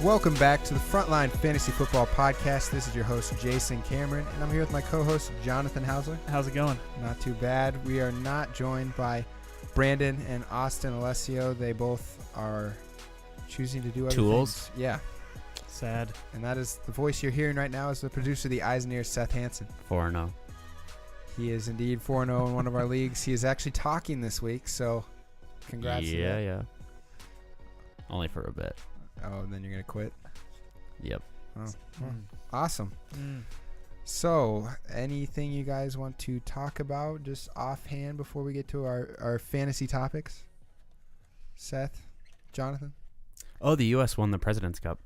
Welcome back to the Frontline Fantasy Football Podcast. This is your host, Jason Cameron, and I'm here with my co-host, Jonathan Hauser. How's it going? Not too bad. We are not joined by Brandon and Austin Alessio. They both are choosing to do other Tools? things. Yeah. Sad. And that is the voice you're hearing right now is the producer of the Eisner, Seth Hansen. 4-0. He is indeed 4-0 in one of our leagues. He is actually talking this week, so congrats to that. Yeah. Only for a bit. Oh, and then you're going to quit? Yep. Oh, awesome. So, anything you guys want to talk about just offhand before we get to our fantasy topics? Seth? Jonathan? Oh, the U.S. won the President's Cup.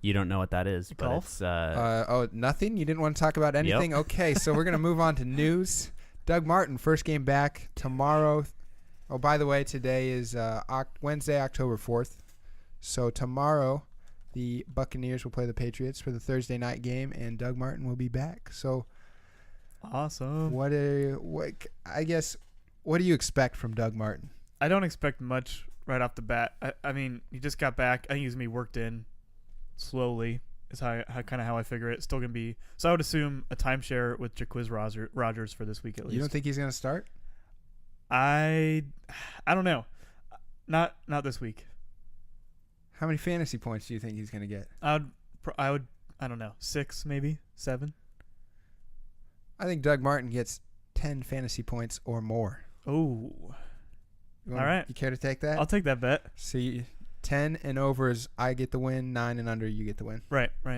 You don't know what that is, but Golf? it's... Oh, nothing? You didn't want to talk about anything? Yep. Okay, so we're going to move on to news. Doug Martin, first game back tomorrow. Oh, by the way, today is Wednesday, October 4th. So tomorrow, the Buccaneers will play the Patriots for the Thursday night game, and Doug Martin will be back. So, awesome. what do you expect from Doug Martin? I don't expect much right off the bat. I mean, he just got back. I think he's going to be worked in slowly is how I figure it. It's still going to be. So I would assume a timeshare with Jaquiz Rogers for this week at least. You don't think he's going to start? I don't know. Not this week. How many fantasy points do you think he's going to get? I don't know, 6 maybe 7. I think Doug Martin gets 10 fantasy points or more. Oh, all right. You care to take that? I'll take that bet. See, 10 and over is I get the win. 9 and under, you get the win. Right. All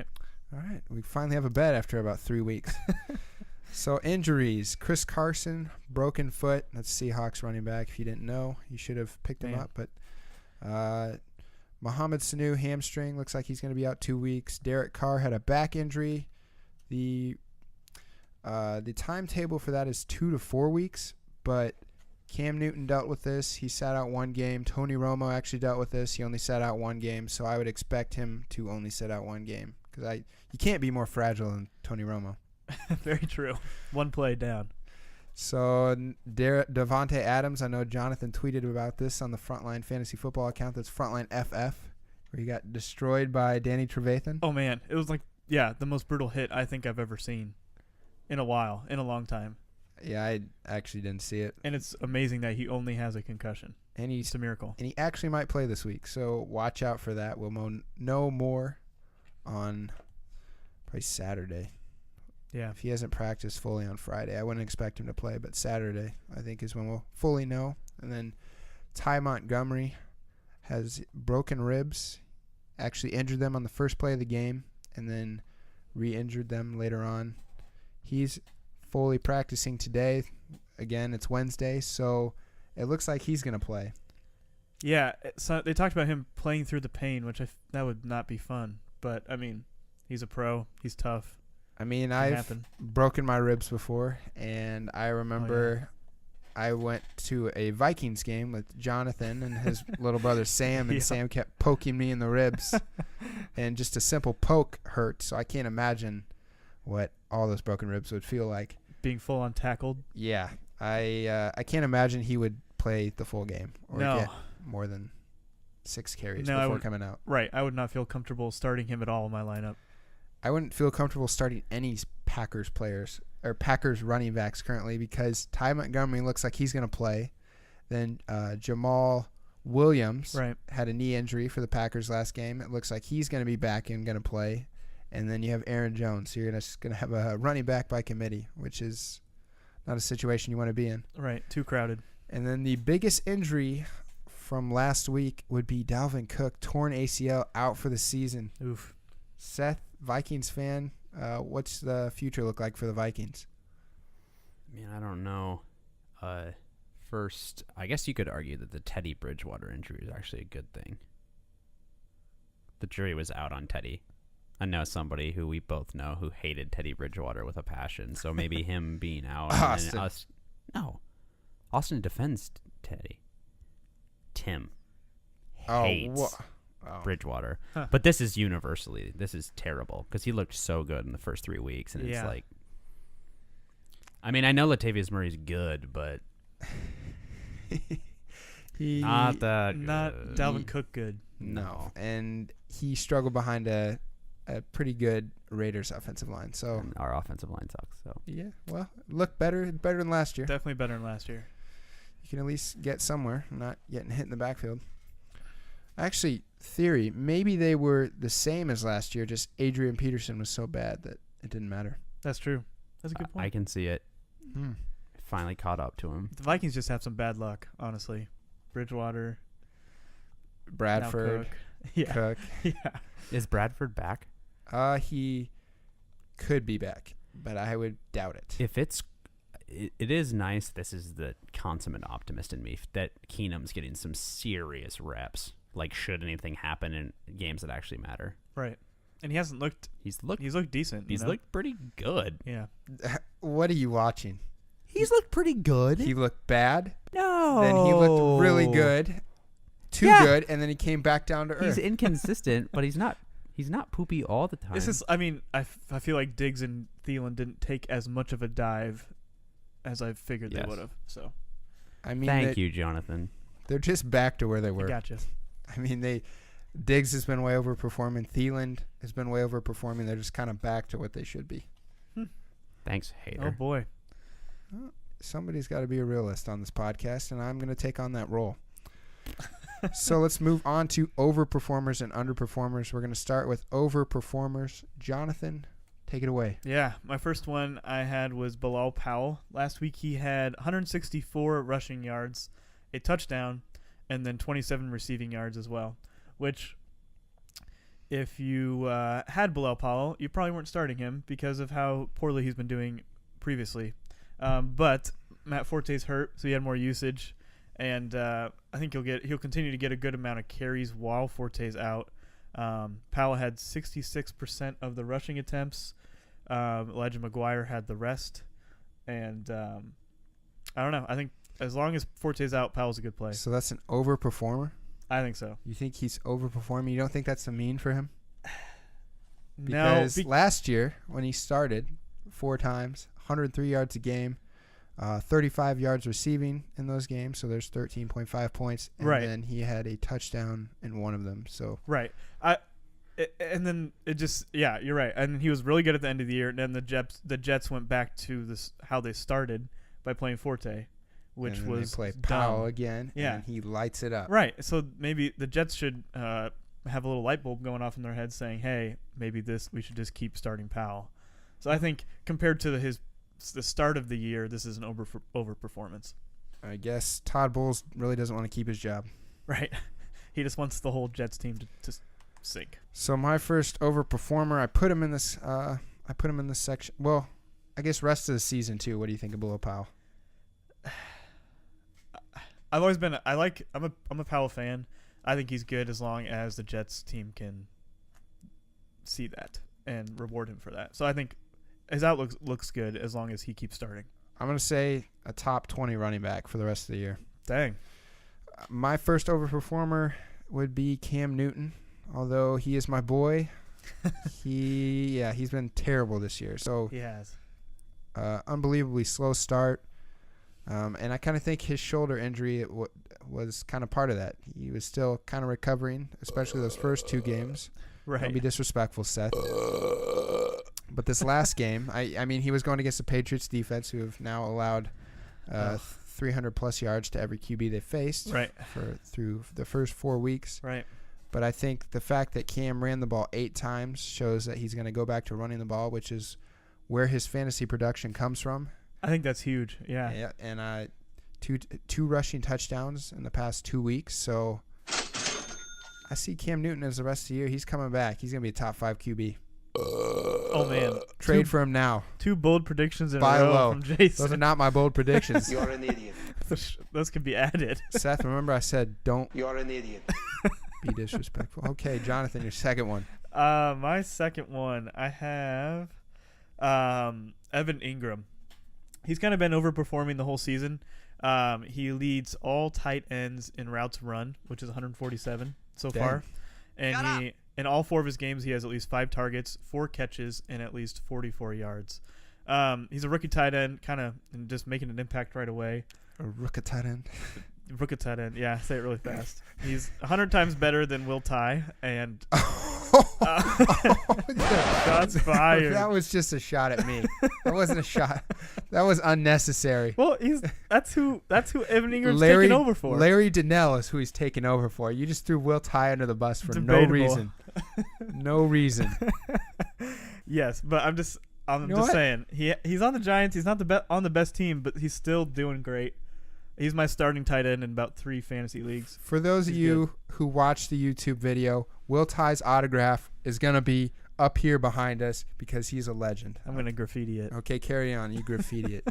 right. We finally have a bet after about 3 weeks. So injuries. Chris Carson, broken foot. That's Seahawks running back. If you didn't know, you should have picked him up. But Mohamed Sanu, hamstring. Looks like he's going to be out 2 weeks. Derek Carr had a back injury. The timetable for that is 2 to 4 weeks. But Cam Newton dealt with this. He sat out 1 game. Tony Romo actually dealt with this. He only sat out 1 game. So I would expect him to only sit out 1 game. Because you can't be more fragile than Tony Romo. Very true. 1 play down. So Devontae Adams, I know Jonathan tweeted about this on the Frontline Fantasy Football account. That's Frontline FF, where he got destroyed by Danny Trevathan. Oh, man. It was the most brutal hit I think I've ever seen in a long time. Yeah, I actually didn't see it. And it's amazing that he only has a concussion. And it's a miracle. And he actually might play this week, so watch out for that. We'll know more on probably Saturday. Yeah. If he hasn't practiced fully on Friday, I wouldn't expect him to play, but Saturday I think is when we'll fully know. And then Ty Montgomery has broken ribs, actually injured them on the first play of the game, and then re-injured them later on. He's fully practicing today. Again, it's Wednesday, so it looks like he's going to play. Yeah, so they talked about him playing through the pain, which that would not be fun. But, I mean, he's a pro. He's tough. I mean, I've broken my ribs before, and I remember I went to a Vikings game with Jonathan and his little brother Sam, and Sam kept poking me in the ribs, and just a simple poke hurt, so I can't imagine what all those broken ribs would feel like. Being full on tackled? Yeah. I can't imagine he would play the full game or get more than 6 carries before coming out. Right. I would not feel comfortable starting him at all in my lineup. I wouldn't feel comfortable starting any Packers players or Packers running backs currently because Ty Montgomery looks like he's going to play. Then Jamal Williams had a knee injury for the Packers last game. It looks like he's going to be back and going to play. And then you have Aaron Jones. So you're just going to have a running back by committee, which is not a situation you want to be in. Right, too crowded. And then the biggest injury from last week would be Dalvin Cook, torn ACL, out for the season. Oof. Seth, Vikings fan, what's the future look like for the Vikings? Man, I don't know. First, I guess you could argue that the Teddy Bridgewater injury is actually a good thing. The jury was out on Teddy. I know somebody who we both know who hated Teddy Bridgewater with a passion, so maybe him being out. Austin. Austin defends Teddy. Tim hates Bridgewater. Huh. But this is terrible because he looked so good in the first 3 weeks, and it's like, I mean, I know Latavius Murray's good, but Not that Not good. Dalvin Cook good. No. And he struggled behind a pretty good Raiders offensive line. So And our offensive line sucks. So yeah, well, look better than last year. Definitely better than last year. You can at least get somewhere, not getting hit in the backfield. Actually, theory, maybe they were the same as last year, just Adrian Peterson was so bad that it didn't matter. That's true. That's a good I point. can see it. Finally caught up to him. The Vikings just have some bad luck, honestly. Bridgewater, now Bradford, Cook. Yeah. Cook. Yeah. Is Bradford back? He could be back, but I would doubt it. If it is nice. This is the consummate optimist in me that Keenum's getting some serious reps. Like, should anything happen in games that actually matter? Right. And he hasn't looked. He's looked decent. He's you know? looked pretty good. Yeah. What are you watching? He's looked pretty good. He looked bad, No. then he looked really good, too Yeah. good, and then he came back down to He's earth. inconsistent, but he's not poopy all the time. This is. I mean, I feel like Diggs and Thielen didn't take as much of a dive as I figured Yes. they would have. So I mean, Thank you, Jonathan. they're just back to where they I were. gotcha. I mean, Diggs has been way overperforming. Thielen has been way overperforming. They're just kind of back to what they should be. Thanks, Oh hater. boy. Somebody's got to be a realist on this podcast, and I'm going to take on that role. So let's move on to overperformers and underperformers. We're going to start with overperformers. Jonathan, take it away. Yeah, my first one I had was Bilal Powell. Last week he had 164 rushing yards, a touchdown, and then 27 receiving yards as well. Which, if you had Bilal Powell, you probably weren't starting him because of how poorly he's been doing previously. But Matt Forte's hurt, so he had more usage, and I think he'll continue to get a good amount of carries while Forte's out. Powell had 66% of the rushing attempts. Elijah McGuire had the rest, and I don't know. I think as long as Forte's out, Powell's a good play. So that's an overperformer? I think so. You think he's overperforming? You don't think that's a mean for him? No, Because last year, when he started 4 times, 103 yards a game, 35 yards receiving in those games, so there's 13.5 points. And Right. then he had a touchdown in one of them. So right. And then it just you're right. And he was really good at the end of the year. And then the Jets went back to this how they started by playing Forte, which and then was they play dumb. Powell again, Yeah. and he lights it up. Right. So maybe the Jets should have a little light bulb going off in their head saying, hey, maybe we should just keep starting Powell. So I think compared to the start of the year, this is an overperformance. I guess Todd Bowles really doesn't want to keep his job. Right. He just wants the whole Jets team to sink. So my first overperformer, I put him in this section. Well, I guess rest of the season too. What do you think of Bilal Powell? I've always been I'm a Powell fan. I think he's good as long as the Jets team can see that and reward him for that. So I think his outlook looks good as long as he keeps starting. I'm going to say a top 20 running back for the rest of the year. Dang. My first overperformer would be Cam Newton, although he is my boy. He's been terrible this year. So He has. unbelievably slow start. And I kind of think his shoulder injury was kind of part of that. He was still kind of recovering, especially those first 2 games. Right. Don't be disrespectful, Seth. But this last game, I mean, he was going against the Patriots defense, who have now allowed 300-plus yards to every QB they faced Right. through the first 4 weeks. Right. But I think the fact that Cam ran the ball 8 times shows that he's going to go back to running the ball, which is where his fantasy production comes from. I think that's huge. Yeah. Yeah, and two rushing touchdowns in the past 2 weeks. So I see Cam Newton as the rest of the year. He's coming back. He's going to be a top 5 QB. Oh man. Trade for him now. 2 bold predictions in Buy a row low. from Those are Jason. not my bold predictions. You're an idiot. Those could be added. Seth, remember I said don't You're an idiot. be disrespectful. Okay, Jonathan, your second one. My second one, I have Evan Ingram. He's kind of been overperforming the whole season. He leads all tight ends in routes run, which is 147 so Dang. far. And in all 4 of his games, he has at least 5 targets, 4 catches, and at least 44 yards. He's a rookie tight end, kind of just making an impact right away. A rookie tight end. Rookie tight end. Yeah, say it really fast. He's 100 times better than Will Tye, and shots fired. That was just a shot at me. That wasn't a shot. That was unnecessary. Well, that's who Evan Ingram's taking over for. Larry Donnell is who he's taking over for. You just threw Will Tye under the bus for Debatable. no reason. No reason. Yes, but I'm just what? saying he's on the Giants. He's not on the best team, but he's still doing great. He's my starting tight end in about 3 fantasy leagues. For those of you who watch the YouTube video, Will Tye's autograph is going to be up here behind us because he's a legend. I'm going to graffiti it. Okay, carry on. You graffiti it.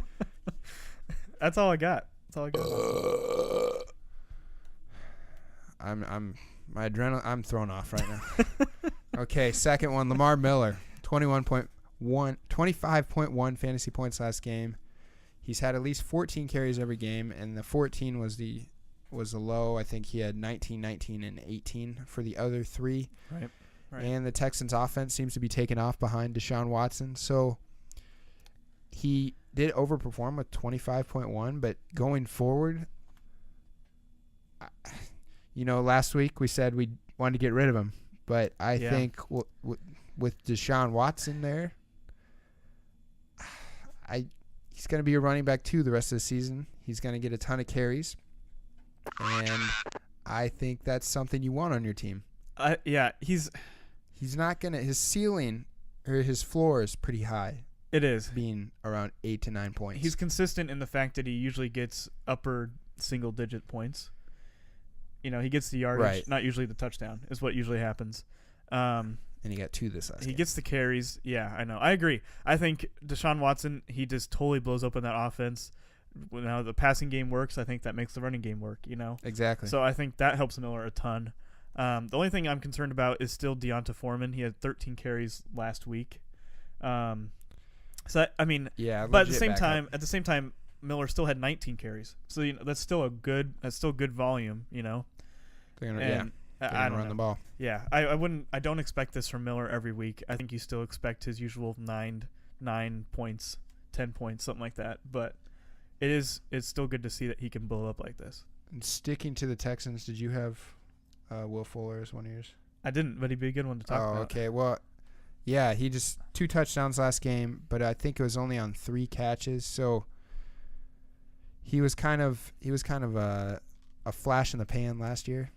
That's all I got. My adrenaline, I'm thrown off right now. Okay, second one, Lamar Miller, 25.1 fantasy points last game. He's had at least 14 carries every game, and the 14 was the low. I think he had 19, 19, and 18 for the other 3. Right. And the Texans' offense seems to be taking off behind Deshaun Watson. So he did overperform with 25.1, but going forward, last week we said we wanted to get rid of him. But I think with Deshaun Watson there, he's going to be a running back too the rest of the season. He's going to get a ton of carries. And I think that's something you want on your team. He's not going to – his ceiling or his floor is pretty high. It is. Being around 8 to 9 points. He's consistent in the fact that he usually gets upper single-digit points. He gets the yardage, not usually the touchdown is what usually happens. And he got 2 this last game. He gets the carries. Yeah, I know. I agree. I think Deshaun Watson, he just totally blows open that offense. Now the passing game works. I think that makes the running game work, Exactly. So I think that helps Miller a ton. The only thing I'm concerned about is still Deonta Foreman. He had 13 carries last week. But at the same time, Miller still had 19 carries. So that's still good volume, They're gonna, I don't run know. the ball. Yeah, I don't expect this from Miller every week. I think you still expect his usual 9 points, 10 points, something like that. But it's still good to see that he can blow up like this. And sticking to the Texans, did you have Will Fuller as one of yours? I didn't, but he'd be a good one to talk about. Oh, okay. Well, yeah, he just 2 touchdowns last game, but I think it was only on 3 catches. So he was kind of a flash in the pan last year.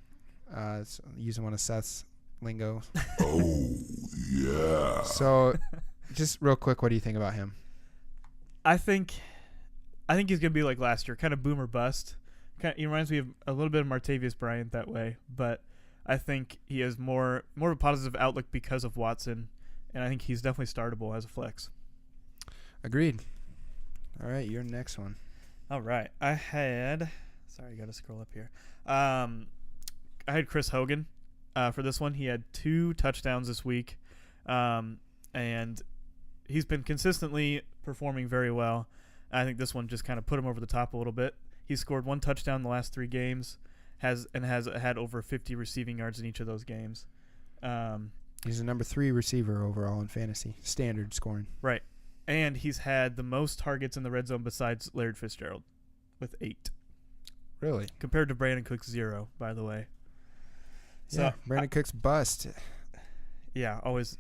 Using one of Seth's lingo. Oh, yeah. So, just real quick, what do you think about him? I think he's gonna be like last year, kind of boom or bust. He reminds me of a little bit of Martavius Bryant that way, but I think he has more of a positive outlook because of Watson, and I think he's definitely startable as a flex. Agreed. All right, your next one. All right, I got to scroll up here. I had Chris Hogan for this one. He had 2 touchdowns this week, and he's been consistently performing very well. I think this one just kind of put him over the top a little bit. He's scored 1 touchdown in the last 3 games, has had over 50 receiving yards in each of those games. He's the number 3 receiver overall in fantasy, standard scoring. Right, and he's had the most targets in the red zone besides Larry Fitzgerald with 8. Really? Compared to Brandon Cook's 0, by the way. So yeah, Brandon Cook's bust. Yeah,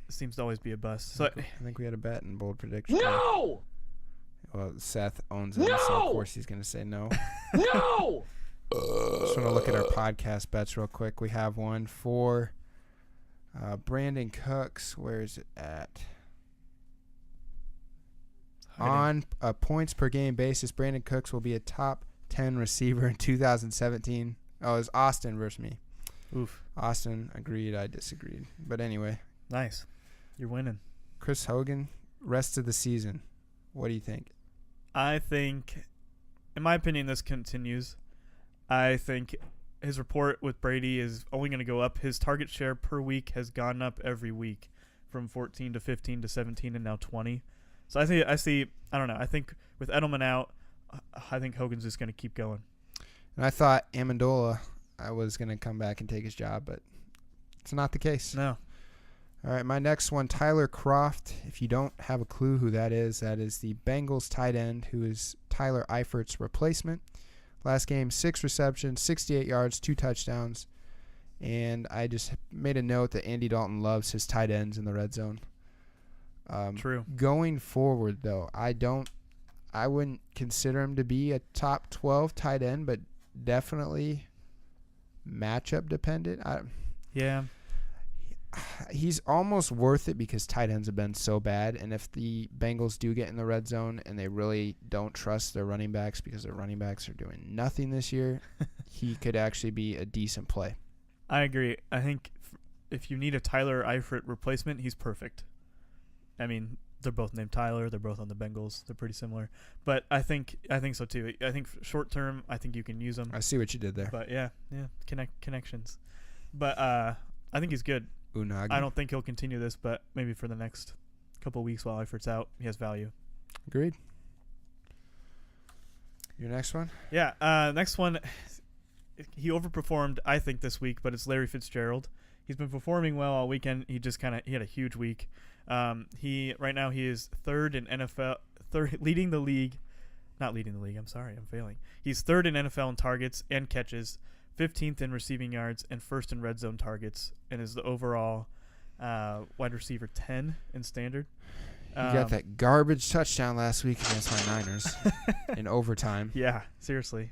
seems to always be a bust. So I think we had a bet in bold prediction. No! Well, Seth owns it, so of course he's going to say no. No! Just want to look at our podcast bets real quick. We have one for Brandon Cooks. Where is it at? On a points per game basis, Brandon Cooks will be a top 10 receiver in 2017. Oh, it was Austin versus me. Oof. Austin agreed. I disagreed. But anyway. Nice. You're winning. Chris Hogan, rest of the season. What do you think? I think, in my opinion, this continues. I think his rapport with Brady is only going to go up. His target share per week has gone up every week from 14 to 15 to 17 and now 20. So I don't know. I think with Edelman out, I think Hogan's just going to keep going. And I thought Amendola was going to come back and take his job, but it's not the case. No. All right, my next one, Tyler Kroft. If you don't have a clue who that is the Bengals tight end who is Tyler Eifert's replacement. Last game, 6 receptions, 68 yards, 2 touchdowns. And I just made a note that Andy Dalton loves his tight ends in the red zone. True. Going forward, though, I wouldn't consider him to be a top 12 tight end, but definitely matchup dependent. Yeah. He's almost worth it because tight ends have been so bad. And if the Bengals do get in the red zone and they really don't trust their running backs because their running backs are doing nothing this year, he could actually be a decent play. I agree. I think if you need a Tyler Eifert replacement, he's perfect. I mean, they're both named Tyler. They're both on the Bengals. They're pretty similar. But I think so too. I think short term, I think you can use him. I see what you did there. But yeah, connections. But I think he's good. Unagi. I don't think he'll continue this, but maybe for the next couple of weeks while Eifert's out, he has value. Agreed. Your next one? Yeah, next one, he overperformed, I think, this week, but it's Larry Fitzgerald. He's been performing well all weekend. He had a huge week. Right now he is third in NFL, leading the league. Not leading the league. I'm sorry, I'm failing. He's third in NFL in targets and catches, 15th in receiving yards, and first in red zone targets, and is the overall wide receiver 10 in standard. He got that garbage touchdown last week against my Niners in overtime. Yeah, seriously.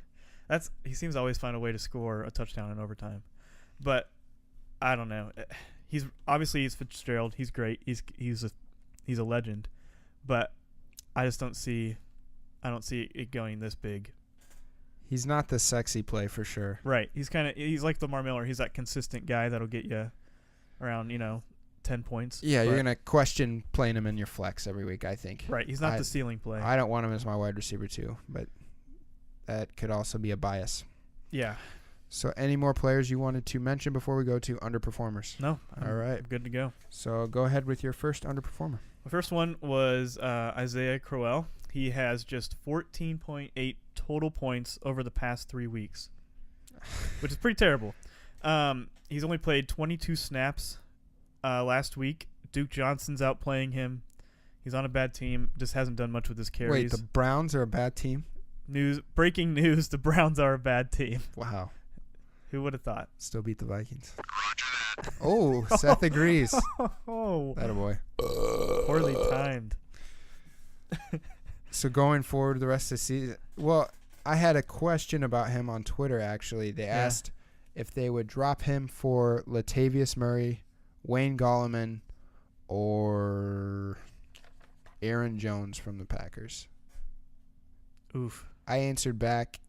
He seems to always find a way to score a touchdown in overtime. But I don't know. He's Fitzgerald. He's great. He's a legend. But I just don't see it going this big. He's not the sexy play for sure. Right. He's like Lamar Miller. He's that consistent guy that'll get you around, 10 points. Yeah, you're going to question playing him in your flex every week, I think. Right. He's not the ceiling play. I don't want him as my wide receiver too, but that could also be a bias. Yeah. So any more players you wanted to mention before we go to underperformers? No. All right. I'm good to go. So go ahead with your first underperformer. The first one was Isaiah Crowell. He has just 14.8 total points over the past 3 weeks, which is pretty terrible. He's only played 22 snaps last week. Duke Johnson's outplaying him. He's on a bad team. Just hasn't done much with his carries. Wait, the Browns are a bad team? Breaking news, the Browns are a bad team. Wow. Who would have thought? Still beat the Vikings. Oh, Seth agrees. Oh. Attaboy. Poorly timed. So going forward the rest of the season, well, I had a question about him on Twitter, actually. They asked if they would drop him for Latavius Murray, Wayne Gallman, or Aaron Jones from the Packers. Oof. I answered back.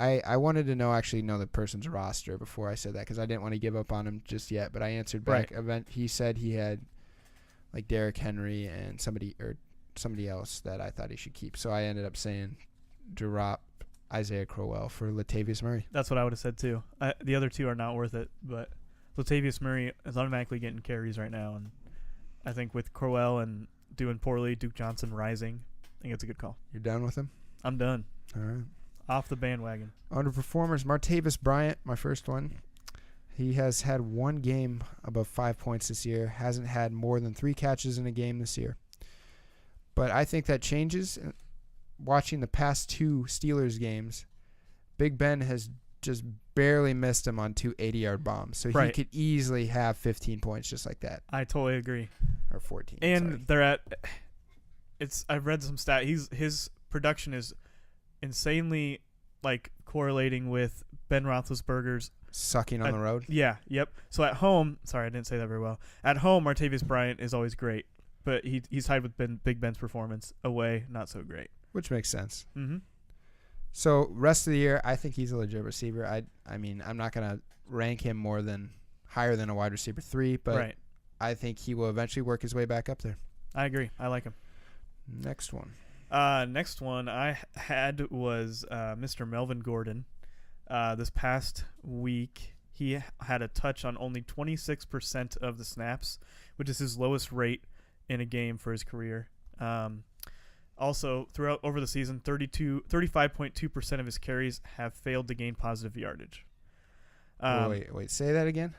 I wanted to know the person's roster before I said that because I didn't want to give up on him just yet. But I answered back. Right. He said he had like Derrick Henry and somebody else that I thought he should keep. So I ended up saying drop Isaiah Crowell for Latavius Murray. That's what I would have said too. The other two are not worth it, but Latavius Murray is automatically getting carries right now, and I think with Crowell and doing poorly, Duke Johnson rising, I think it's a good call. You're done with him? I'm done. All right. Off the bandwagon. Underperformers, Martavis Bryant, my first one. He has had one game above 5 points this year. Hasn't had more than 3 catches in a game this year. But I think that changes. Watching the past 2 Steelers games, Big Ben has just barely missed him on 2 80-yard bombs. So he could easily have 15 points just like that. I totally agree. Or 14. And I've read some stat. His production is insanely correlating with Ben Roethlisberger's sucking on the road. Yeah, yep. So at home, sorry, I didn't say that very well. At home, Martavis Bryant is always great, but he's tied with Big Ben's performance. Away, not so great. Which makes sense. Mm-hmm. So rest of the year, I think he's a legit receiver. I mean, I'm not gonna rank him higher than a wide receiver 3, but I think he will eventually work his way back up there. I agree. I like him. Next one. Next one I had was Mr. Melvin Gordon. This past week, he had a touch on only 26% of the snaps, which is his lowest rate in a game for his career. Also, over the season, 35.2% of his carries have failed to gain positive yardage. Wait, say that again?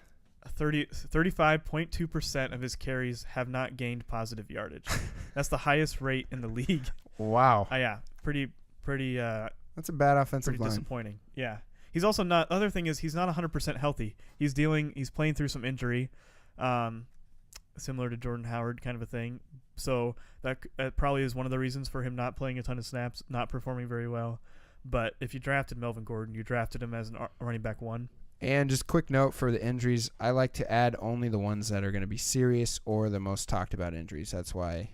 35.2% of his carries have not gained positive yardage. That's the highest rate in the league. Wow. Yeah, pretty That's a bad offensive pretty line. disappointing. Yeah. He's also not. Other thing is he's not 100% healthy. He's playing through some injury, similar to Jordan Howard kind of a thing. So that probably is one of the reasons for him not playing a ton of snaps, not performing very well. But if you drafted Melvin Gordon, you drafted him as a running back 1. And just quick note for the injuries, I like to add only the ones that are going to be serious or the most talked about injuries. That's why,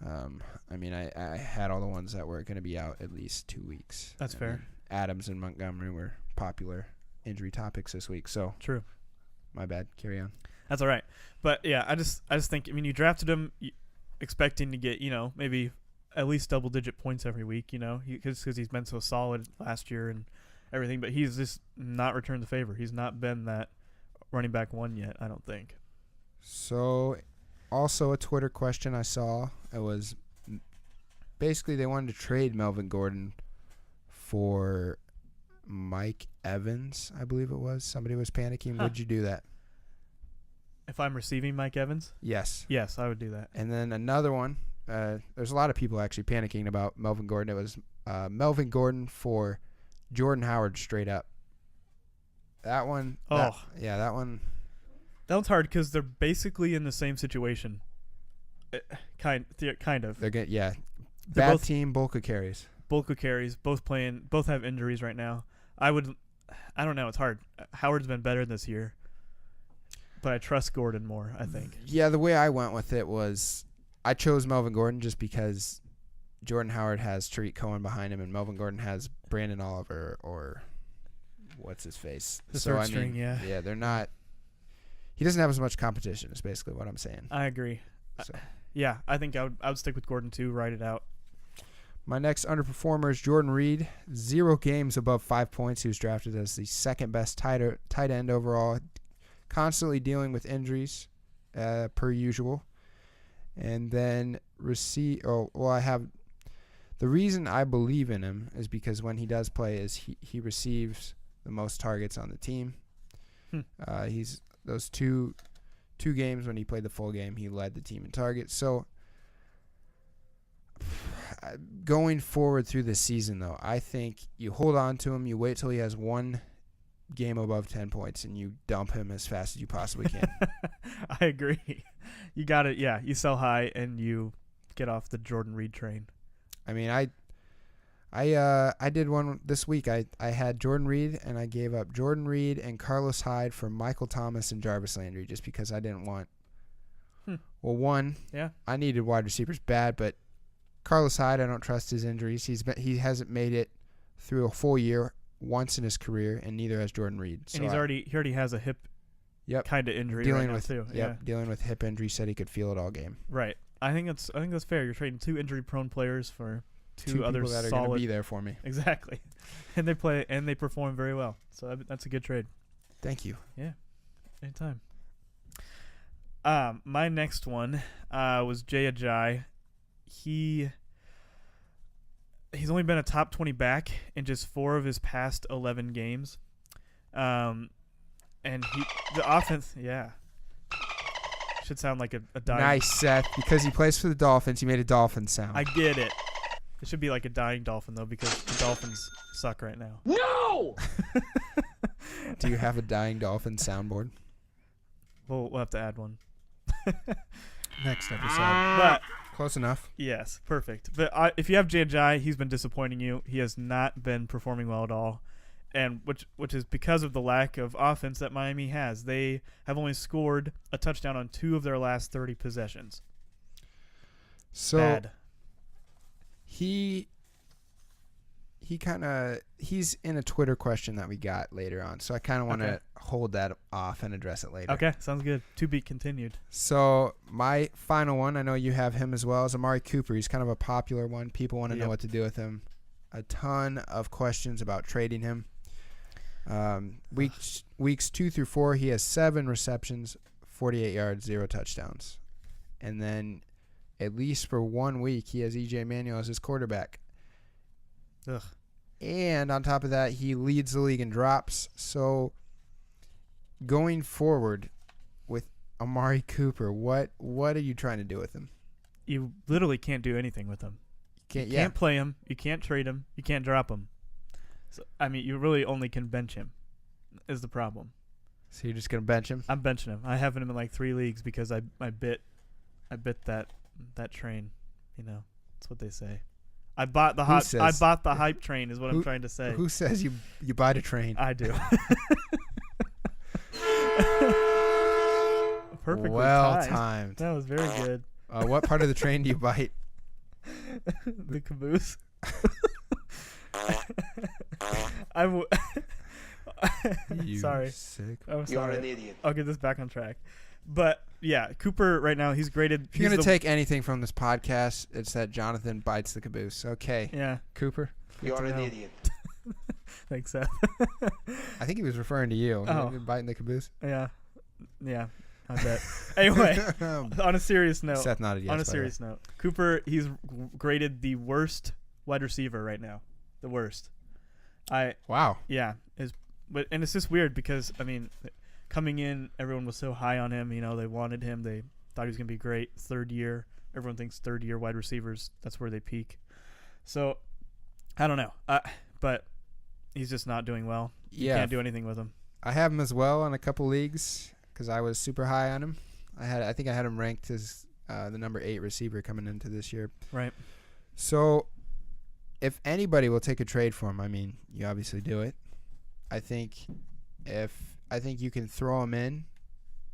I had all the ones that were going to be out at least 2 weeks. That's fair. Adams and Montgomery were popular injury topics this week. So true. My bad. Carry on. That's all right. But yeah, I just think, you drafted him expecting to get, maybe at least double-digit points every week, because he's been so solid last year and everything. But he's just not returned the favor. He's not been that running back 1 yet, I don't think. So also a Twitter question I saw, it was basically they wanted to trade Melvin Gordon for Mike Evans, I believe it was. Somebody was panicking. Would you do that? If I'm receiving Mike Evans? Yes. Yes, I would do that. And then another one, there's a lot of people actually panicking about Melvin Gordon. It was Melvin Gordon for Jordan Howard straight up. That one. That one. That one's hard because they're basically in the same situation. Kind of. They're good. Yeah. They're Bad both team, bulk of carries. Bulk of carries, both have injuries right now. I don't know. It's hard. Howard's been better this year, but I trust Gordon more, I think. Yeah, the way I went with it was I chose Melvin Gordon just because Jordan Howard has Tariq Cohen behind him, and Melvin Gordon has Brandon Oliver or what's his face. The third string, yeah. Yeah, they're not. He doesn't have as much competition, is basically what I'm saying. I agree. So. Yeah, I think I would stick with Gordon too. Ride it out. My next underperformer is Jordan Reed. 0 games above 5 points. He was drafted as the second best tight end overall. Constantly dealing with injuries, per usual. And then I have the reason I believe in him is because when he does play, is he receives the most targets on the team. He's those two games when he played the full game, he led the team in targets. So going forward through the season, though, I think you hold on to him, you wait till he has 1 game above 10 points, and you dump him as fast as you possibly can. I agree. You got it. Yeah, you sell high and you get off the Jordan Reed train. I mean, I did one this week. I had Jordan Reed, and I gave up Jordan Reed and Carlos Hyde for Michael Thomas and Jarvis Landry just because I didn't want. Well, one, I needed wide receivers bad, but Carlos Hyde, I don't trust his injuries. He hasn't made it through a full year once in his career, and neither has Jordan Reed. So and he already has a hip kind of injury dealing with too. Dealing with hip injury. Said he could feel it all game. Right. I think that's fair. You're trading 2 injury-prone players for two other people that are going to be there for me. Exactly, and they play and they perform very well. So that's a good trade. Thank you. Yeah, anytime. My next one was Jay Ajayi. He's only been a top 20 back in just 4 of his past 11 games. And the offense, should sound like a dying. Nice, Seth. Because he plays for the Dolphins, he made a dolphin sound. I get it. It should be like a dying dolphin, though, because the Dolphins suck right now. No! Do you have a dying dolphin soundboard? We'll have to add one. Next episode. But close enough. Yes, perfect. But if you have Jay Ajayi, he's been disappointing you. He has not been performing well at all, and which is because of the lack of offense that Miami has. They have only scored a touchdown on 2 of their last 30 possessions. So bad. He's in a Twitter question that we got later on, so I kind of want to hold that off and address it later. Okay, sounds good. To be continued. So my final one, I know you have him as well, is Amari Cooper. He's kind of a popular one. People want to know what to do with him. A ton of questions about trading him. Weeks 2 through 4, he has 7 receptions, 48 yards, 0 touchdowns. And then at least for 1 week, he has E.J. Manuel as his quarterback. Ugh. And on top of that, he leads the league in drops. So going forward with Amari Cooper, what are you trying to do with him? You literally can't do anything with him. Can't, You can't play him. You can't trade him. You can't drop him. So, I mean, you really only can bench him is the problem. So you're just going to bench him? I'm benching him. I have him in like 3 leagues because I bit that train. You know, that's what they say. I bought the hype train is what I'm trying to say. Who says you buy the train? I do. Perfectly well timed. That was very good. What part of the train do you bite? The caboose. Sorry. Sick. I'm sorry. You're an idiot. I'll get this back on track. But yeah, Cooper right now he's graded. If you're gonna take anything from this podcast, it's that Jonathan bites the caboose. Okay. Yeah. Cooper. You're an idiot. Thanks, Seth. I think he was referring to you. Oh. You're biting the caboose. Yeah. I bet. Anyway, on a serious note. Seth nodded yes. On a serious note, Cooper he's graded the worst wide receiver right now. The worst. Wow. Yeah. And it's just weird because I mean, coming in, everyone was so high on him. You know, they wanted him. They thought he was gonna be great. 3rd year. Everyone thinks 3rd year wide receivers. That's where they peak. So, I don't know. But he's just not doing well. You can't do anything with him. I have him as well in a couple leagues because I was super high on him. I think I had him ranked as the number 8 receiver coming into this year. Right. So, if anybody will take a trade for him, I mean, you obviously do it. I think you can throw him in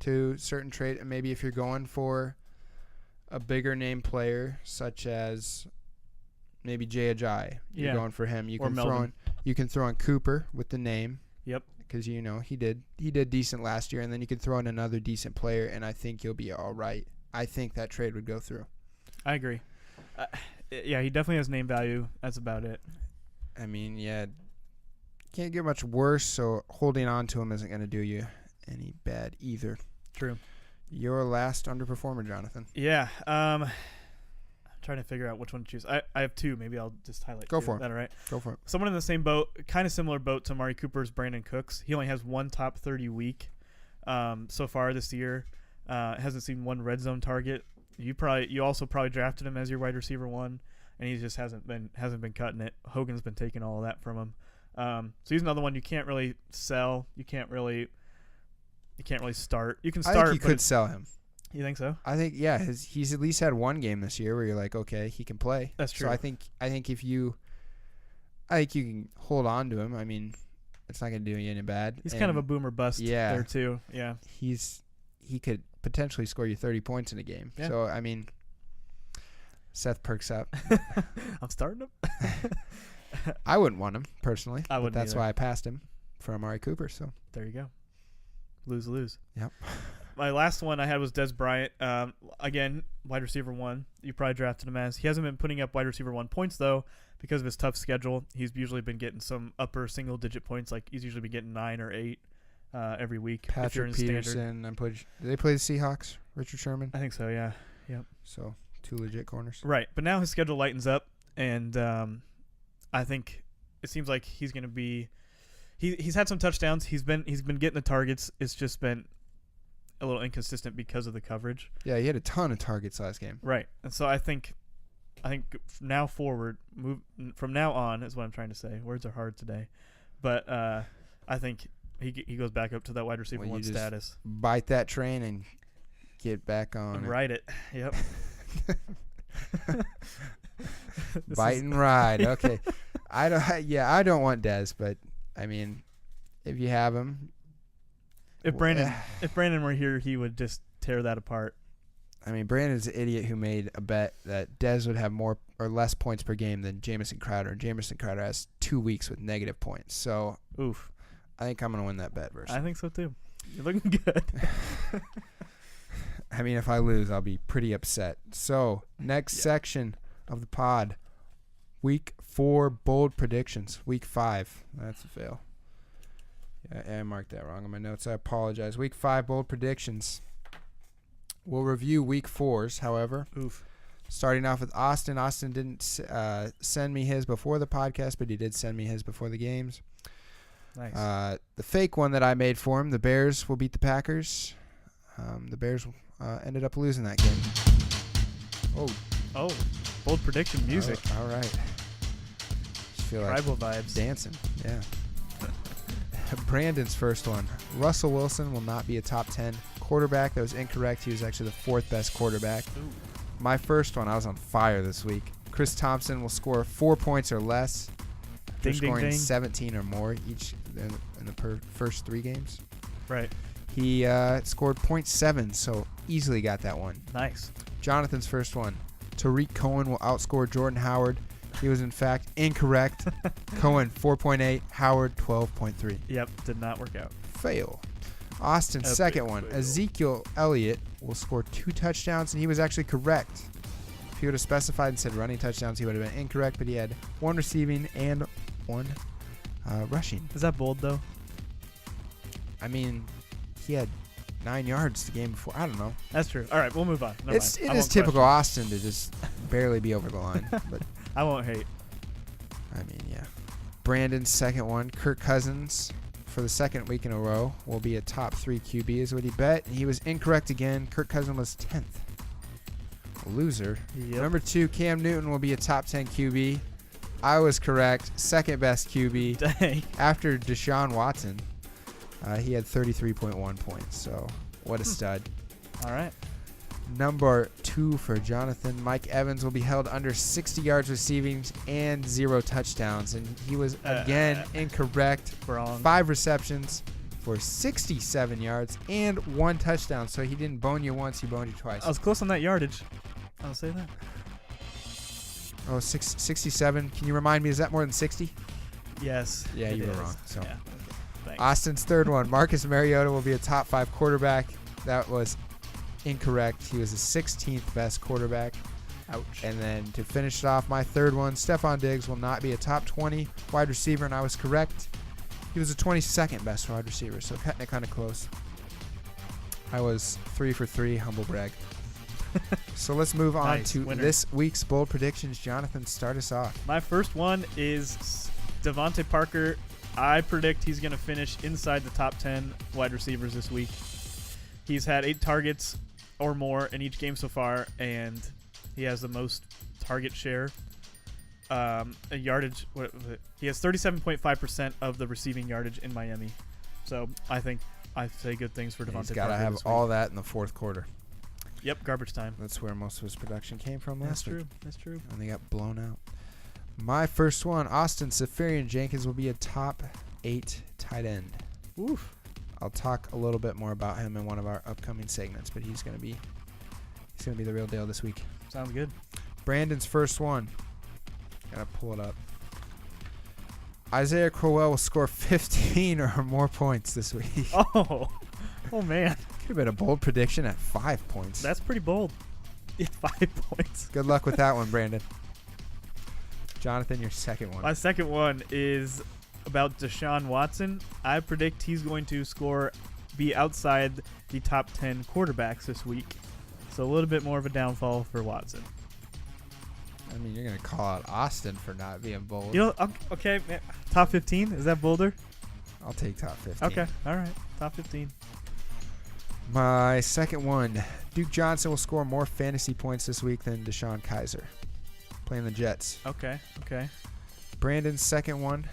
to certain trade, and maybe if you're going for a bigger name player such as maybe Jay Ajayi, you're going for him. You can throw in Cooper with the name. Yep. Because you know he did decent last year, and then you can throw in another decent player, and I think you'll be all right. I think that trade would go through. I agree. Yeah, he definitely has name value. That's about it. I mean, yeah, can't get much worse. So holding on to him isn't going to do you any bad either. True. Your last underperformer, Jonathan. Yeah. I'm trying to figure out which one to choose. I have 2. Maybe I'll just highlight. Go 2. for it. Is that all right? Go for it. Someone in the same boat, kind of similar boat to Amari Cooper's Brandon Cooks. He only has 1 top 30 week so far this year. Hasn't seen 1 red zone target. You also probably drafted him as your wide receiver 1, and he just hasn't been cutting it. Hogan's been taking all of that from him. So he's another one you can't really sell. You can't really start. You can start. I think you could sell him. You think so? I think he's at least had 1 game this year where you're like, okay, he can play. That's true. So I think you can hold on to him. I mean, it's not going to do you any bad. He's kind of a boomer bust there too. Yeah. He could potentially score you 30 points in a game. Yeah. So I mean, Seth perks up. I'm starting him. I wouldn't want him personally. I wouldn't. That's either. why I passed him for Amari Cooper. So there you go. Lose. Yep. My last one I had was Des Bryant. Again, wide receiver 1. You probably drafted him as. He hasn't been putting up wide receiver 1 points though because of his tough schedule. He's usually been getting some upper single digit points. Like he's usually been getting 9 or 8 every week. Patrick Peterson. Did they play the Seahawks? Richard Sherman. I think so. Yeah. Yep. So 2 legit corners. Right, but now his schedule lightens up, and I think it seems like he's going to be. He's had some touchdowns. He's been getting the targets. It's just been a little inconsistent because of the coverage. Yeah, he had a ton of targets last game. Right, and so I think from now forward, from now on is what I'm trying to say. Words are hard today, but I think he goes back up to that wide receiver 1 status. Bite that train and get back on. And ride it. Yep. Bite and ride. Okay. I don't want Dez, but I mean, if you have him, if Brandon were here, he would just tear that apart. I mean, Brandon's an idiot who made a bet that Dez would have more or less points per game than Jamison Crowder, and Jamison Crowder has 2 weeks with negative points. So, oof. I think I'm gonna win that bet versus. I think so too. You're looking good. I mean, if I lose, I'll be pretty upset. So, next section of the pod, Week 4 bold predictions. Week 5, that's a fail. Yeah, I marked that wrong on my notes. I apologize. Week 5 bold predictions. We'll review Week 4's, however. Oof. Starting off with Austin. Austin didn't send me his before the podcast, but he did send me his before the games. Nice. The fake one that I made for him, the Bears will beat the Packers. The Bears ended up losing that game. Oh. Bold prediction music. All right. Just feel like Tribal vibes. dancing. Yeah. Brandon's first one. Russell Wilson will not be a top 10 quarterback. That was incorrect. He was actually the 4th best quarterback. Ooh. My first one, I was on fire this week. Chris Thompson will score 4 points or less after Ding, ding, scoring ding. 17 or more each in the first 3 games. Right. He scored 0.7, so easily got that one. Nice. Jonathan's first one. Tariq Cohen will outscore Jordan Howard. He was, in fact, incorrect. Cohen, 4.8. Howard, 12.3. Yep. Did not work out. Fail. Austin's Epic second one. fail. Ezekiel Elliott will score 2 touchdowns, and he was actually correct. If he would have specified and said running touchdowns, he would have been incorrect, but he had 1 receiving and 1 rushing. Is that bold though? I mean, he had 9 yards the game before. I don't know. That's true. All right, we'll move on. Never It mind. I is won't typical question. Austin to just barely be over the line, but I won't hate. I mean, yeah. Brandon's second one. Kirk Cousins, for the 2nd week in a row, will be a top 3 QB is what he bet. And he was incorrect again. Kirk Cousins was 10th. Loser. Yep. Number 2, Cam Newton will be a top 10 QB. I was correct. 2nd best QB Dang. after Deshaun Watson. He had 33.1 points. So what a stud. All right. Number 2 for Jonathan. Mike Evans will be held under 60 yards receiving and 0 touchdowns. And he was again incorrect. Wrong. 5 receptions for 67 yards and 1 touchdown. So he didn't bone you once, he boned you twice. I was close on that yardage. I'll say that. Oh, 67. Can you remind me, is that more than 60? Yes. Yeah, it you were is. wrong. So Yeah. Okay. Thanks. Austin's third one. Marcus Mariota will be a top 5 quarterback. That was incorrect. He was the 16th best quarterback. Ouch. And then to finish it off, my third one, Stephon Diggs will not be a top 20 wide receiver, and I was correct. He was the 22nd best wide receiver, so cutting it kind of close. I was 3 for 3, humble brag. So let's move on Nice, to winner. this week's bold predictions. Jonathan, start us off. My first one is Devontae Parker. I predict he's going to finish inside the top 10 wide receivers this week. He's had 8 targets or more in each game so far, and he has the most target share. A yardage. What was it? He has 37.5% of the receiving yardage in Miami. So I think I say good things for Devontae Parker. He's got to have this week. all that in the 4th quarter. Yep, garbage time. That's where most of his production came from That's last week. true. That's true. And they got blown out. My first one, Austin Safarian Jenkins will be a top 8 tight end. Oof. I'll talk a little bit more about him in one of our upcoming segments, but he's gonna be the real deal this week. Sounds good. Brandon's first one. Gotta pull it up. Isaiah Crowell will score 15 or more points this week. Oh man. Could have been a bold prediction at 5 points. That's pretty bold. Yeah, 5 points. Good luck with that one, Brandon. Jonathan, your second one. My second one is about Deshaun Watson. I predict he's going to be outside the top 10 quarterbacks this week. So a little bit more of a downfall for Watson. I mean, you're gonna call out Austin for not being bold. You know, okay, man, top 15? Is that bolder? I'll take top 15. Okay, all right, top 15. My second one, Duke Johnson will score more fantasy points this week than Deshaun Kaiser, playing the Jets. Okay. Brandon's second one,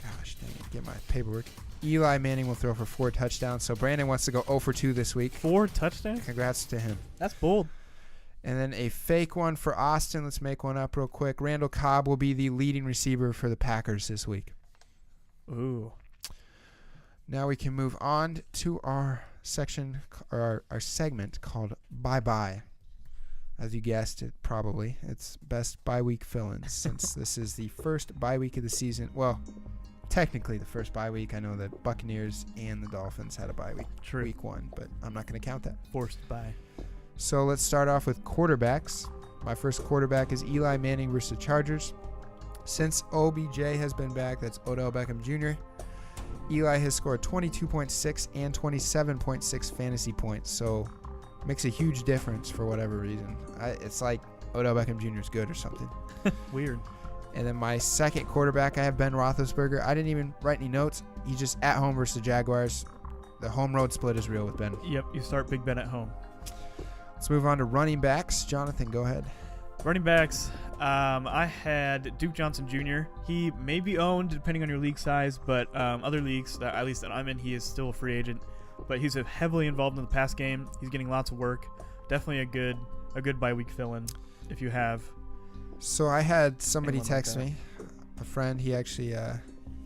gosh dang it, get my paperwork. Eli Manning will throw for 4 touchdowns, so Brandon wants to go 0 for 2 this week. 4 touchdowns? Congrats to him. That's bold. And then a fake one for Austin. Let's make one up real quick. Randall Cobb will be the leading receiver for the Packers this week. Ooh. Now we can move on to our section, or our segment called Bye Bye. As you guessed it, probably. It's best bye week fill-ins since this is the first bye week of the season. Well, technically the first bye week. I know the Buccaneers and the Dolphins had a bye week, True. week 1, but I'm not going to count that. Forced by. So let's start off with quarterbacks. My first quarterback is Eli Manning versus the Chargers. Since OBJ has been back, that's Odell Beckham Jr., Eli has scored 22.6 and 27.6 fantasy points, so makes a huge difference for whatever reason. It's like Odell Beckham Jr. is good or something. Weird. And then my second quarterback, I have Ben Roethlisberger. I didn't even write any notes. He's just at home versus the Jaguars. The home road split is real with Ben. Yep, you start Big Ben at home. Let's move on to running backs. Jonathan, go ahead. Running backs, I had Duke Johnson Jr. He may be owned depending on your league size, but other leagues, at least that I'm in, he is still a free agent. But he's heavily involved in the pass game. He's getting lots of work. Definitely a good bye week fill-in if you have. So I had somebody anyone like text that. me, a friend. He actually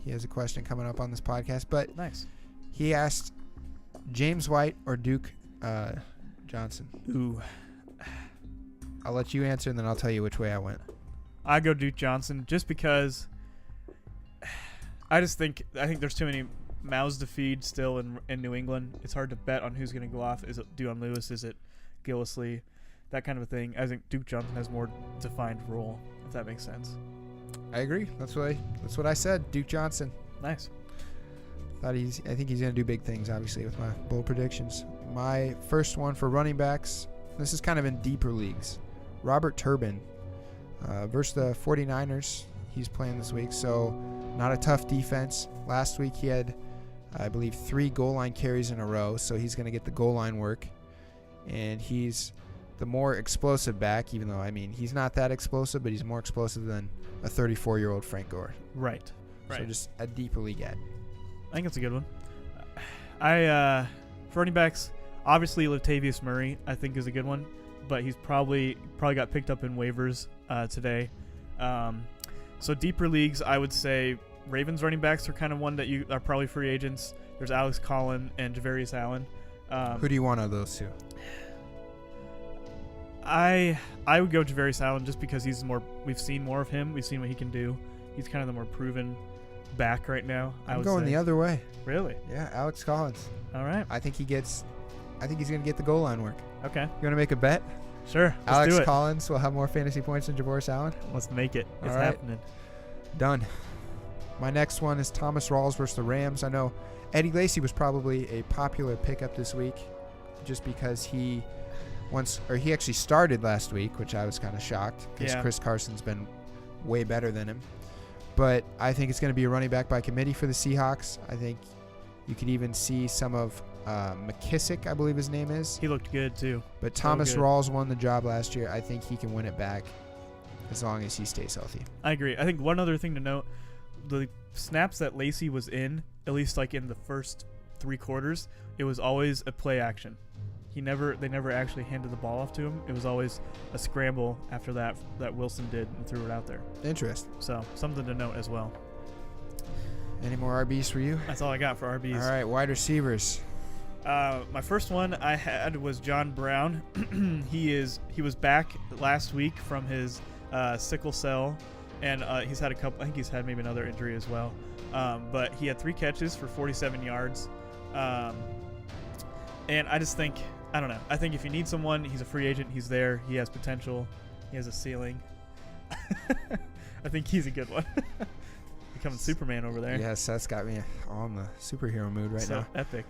he has a question coming up on this podcast, but Nice. he asked James White or Duke Johnson. Ooh, I'll let you answer, and then I'll tell you which way I went. I go Duke Johnson just because I think there's too many mouths to feed still in New England. It's hard to bet on who's going to go off. Is it Dion Lewis? Is it Gillislee? That kind of a thing. I think Duke Johnson has more defined role, if that makes sense. I agree. That's what I said. Duke Johnson. Nice. I think he's going to do big things, obviously, with my bold predictions. My first one for running backs, this is kind of in deeper leagues. Robert Turbin versus the 49ers. He's playing this week, so not a tough defense. Last week he had, I believe, 3 goal line carries in a row, so he's going to get the goal line work. And he's the more explosive back, even though, I mean, he's not that explosive, but he's more explosive than a 34-year-old Frank Gore. Right. So just a deeper league ad. I think it's a good one. For running backs, obviously Latavius Murray I think is a good one, but he's probably got picked up in waivers today. So deeper leagues, I would say Ravens running backs are kind of one that you are probably free agents. There's Alex Collin and Javarius Allen. Who do you want of those two? I would go Javarius Allen just because we've seen more of him. We've seen what he can do. He's kind of the more proven back right now. I'm going the other way. Really? Yeah, Alex Collins. All right. I think he's going to get the goal line work. Okay. You want to make a bet? Sure. Let's Alex do it. Collins will have more fantasy points than Javarius Allen? Let's make it. It's All right. happening. Done. My next one is Thomas Rawls versus the Rams. I know Eddie Lacy was probably a popular pickup this week just because he actually started last week, which I was kind of shocked because Yeah. Chris Carson's been way better than him. But I think it's going to be a running back by committee for the Seahawks. I think you could even see some of McKissick, I believe his name is. He looked good too. But Thomas good. Rawls won the job last year. I think he can win it back as long as he stays healthy. I agree. I think one other thing to note, the snaps that Lacy was in, at least like in the first 3 quarters, it was always a play action. They never actually handed the ball off to him. It was always a scramble after that Wilson did and threw it out there. Interesting. So something to note as well. Any more RBs for you? That's all I got for RBs. All right, wide receivers. My first one I had was John Brown. He was back last week from his sickle cell, and he's had a couple. I think he's had maybe another injury as well. But he had 3 catches for 47 yards. And I just think, I don't know. I think if you need someone, he's a free agent. He's there. He has potential. He has a ceiling. I think he's a good one. Becoming Superman over there. Yeah, Seth's got me all in the superhero mood right so now. epic.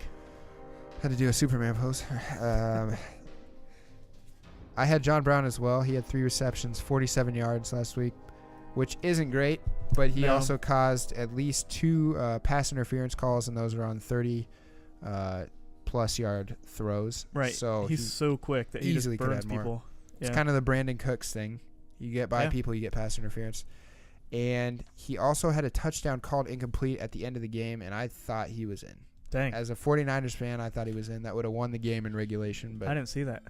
Had to do a Superman pose. I had John Brown as well. He had 3 receptions, 47 yards last week, which isn't great, but he No. also caused at least 2 pass interference calls, and those are on 30 plus yard throws. Right. So he's so quick that he just easily could burns add more. people. It's Yeah. kind of the Brandon Cooks thing. You get by Yeah. people, you get pass interference. And he also had a touchdown called incomplete at the end of the game, and I thought he was in. Dang. As a 49ers fan, I thought he was in. That would have won the game in regulation. But I didn't see that.